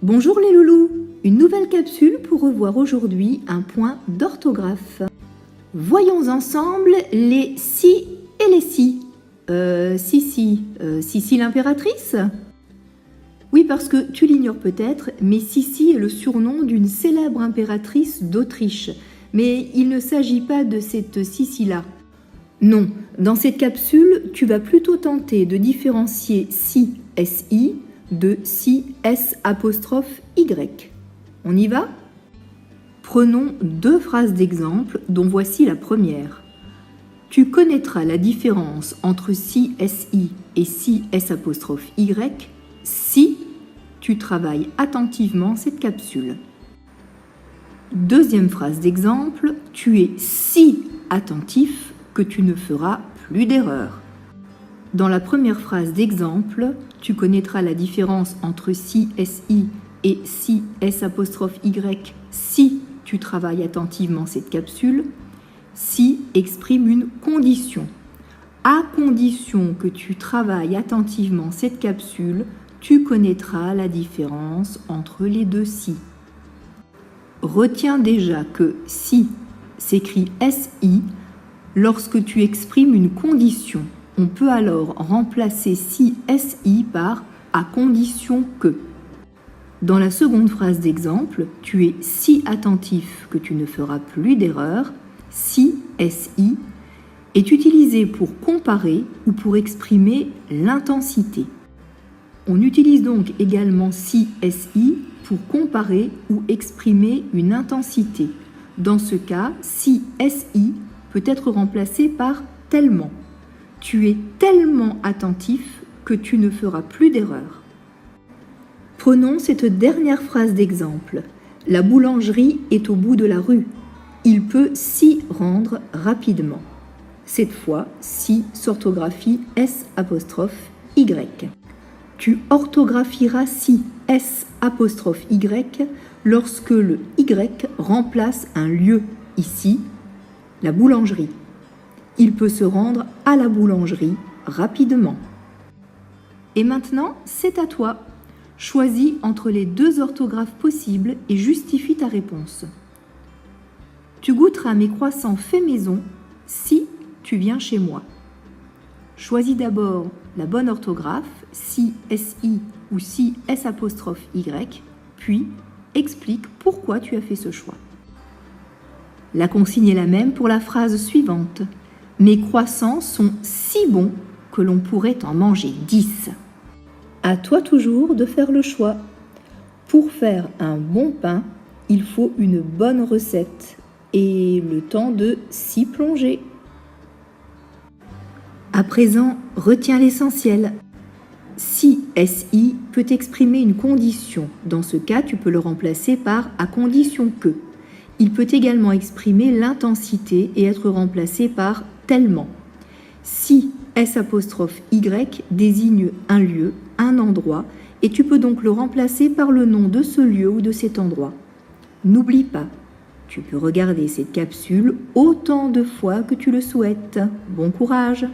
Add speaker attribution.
Speaker 1: Bonjour les loulous, une nouvelle capsule pour revoir aujourd'hui un point d'orthographe. Voyons ensemble les si et les si. Sissi l'impératrice? Oui, parce que tu l'ignores peut-être, mais Sissi est le surnom d'une célèbre impératrice d'Autriche. Mais il ne s'agit pas de cette Sissi-là. Non, dans cette capsule, tu vas plutôt tenter de différencier si, SI, de si, S''Y. On y va? Prenons deux phrases d'exemple dont voici la première. Tu connaîtras la différence entre si, SI et si, S''Y si tu travailles attentivement cette capsule. Deuxième phrase d'exemple, tu es si attentif que tu ne feras plus d'erreurs. Dans la première phrase d'exemple, tu connaîtras la différence entre si, SI et si, S''Y si tu travailles attentivement cette capsule. Si exprime une condition. À condition que tu travailles attentivement cette capsule, tu connaîtras la différence entre les deux si. Retiens déjà que si s'écrit SI lorsque tu exprimes une condition. On peut alors remplacer si SI par à condition que. Dans la seconde phrase d'exemple, tu es si attentif que tu ne feras plus d'erreurs. Si, SI, est utilisé pour comparer ou pour exprimer l'intensité. On utilise donc également si, SI pour comparer ou exprimer une intensité. Dans ce cas, si, SI peut être remplacé par tellement. Tu es tellement attentif que tu ne feras plus d'erreurs. Prenons cette dernière phrase d'exemple. La boulangerie est au bout de la rue. Il peut s'y rendre rapidement. Cette fois, si s'orthographie S''Y. Tu orthographieras si S''Y lorsque le Y remplace un lieu, ici, la boulangerie. Il peut se rendre à la boulangerie rapidement. Et maintenant, c'est à toi. Choisis entre les deux orthographes possibles et justifie ta réponse. Tu goûteras mes croissants faits maison si tu viens chez moi. Choisis d'abord la bonne orthographe, si, SI ou si, S''Y, puis explique pourquoi tu as fait ce choix. La consigne est la même pour la phrase suivante. Mes croissants sont si bons que l'on pourrait en manger 10. À toi toujours de faire le choix. Pour faire un bon pain, il faut une bonne recette et le temps de s'y plonger. À présent, retiens l'essentiel. Si, SI peut exprimer une condition. Dans ce cas, tu peux le remplacer par à condition que. Il peut également exprimer l'intensité et être remplacé par tellement. Si, S''Y désigne un lieu, un endroit, et tu peux donc le remplacer par le nom de ce lieu ou de cet endroit. N'oublie pas, tu peux regarder cette capsule autant de fois que tu le souhaites. Bon courage!